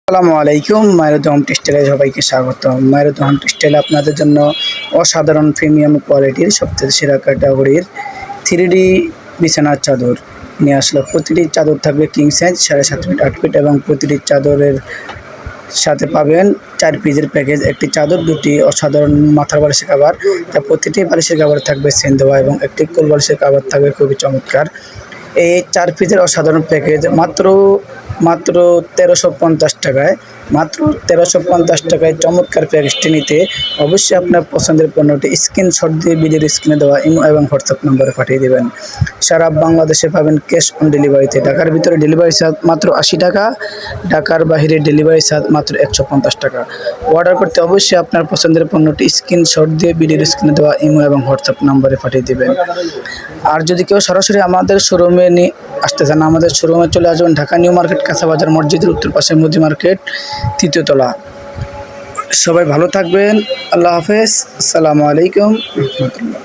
আসসালামু আলাইকুম। মাইরুদ্দ হোম টেক্সটাইলে সবাইকে স্বাগতম। মাইরুদ্দ হোম টেক্সটাইল আপনাদের জন্য অসাধারণ প্রিমিয়াম কোয়ালিটির সবচেয়ে সেরা ক্যাটাগরির 3D বিছানার চাদর নিয়ে আসলো। প্রতিটি চাদর থাকবে কিং সাইজ 7.5 ফিট 8 ফিট এবং প্রতিটি চাদরের সাথে পাবেন 4 পিসের প্যাকেজ। একটি চাদর, দুটি অসাধারণ মাথার বালিশের কভার। প্রতিটি বালিশের কভার থাকবে চেন দেওয়া এবং একটি কোল বালিশের কভার থাকবে খুবই চমৎকার। এই 4 পিসের অসাধারণ প্যাকেজ মাত্র 1350 টাকায়। মাত্র 1350 টাকায় চমৎকার প্যাকেজটি নিতে অবশ্যই আপনার পছন্দের পণ্যটি স্ক্রিনশট দিয়ে ভিডিওর স্ক্রিনে দেওয়া ইমো এবং হোয়াটসঅ্যাপ নম্বরে পাঠিয়ে দেবেন। সারা বাংলাদেশে পাবেন ক্যাশ অন ডেলিভারিতে। ঢাকার ভিতরে ডেলিভারি চার্জ মাত্র 80 টাকা, ঢাকার বাইরে ডেলিভারি চার্জ মাত্র 150 টাকা। অর্ডার করতে অবশ্যই আপনার পছন্দের পণ্যটি স্ক্রিনশট দিয়ে ভিডিওর স্ক্রিনে দেওয়া ইমো এবং হোয়াটসঅ্যাপ নম্বরে পাঠিয়ে দেবেন। আর যদি কেউ সরাসরি আমাদের শোরুমে নিয়ে আসতে চান, আমাদের শোরুমে চলে আসবেন ঢাকা নিউ মার্কেট, কাঁচাবাজার মসজিদের উত্তর পাশে মুদি মার্কেট, 3য় তলা। সবাই ভালো থাকবেন। আল্লাহ হাফেজ। আসসালামু আলাইকুম রহমতুল্লাহ।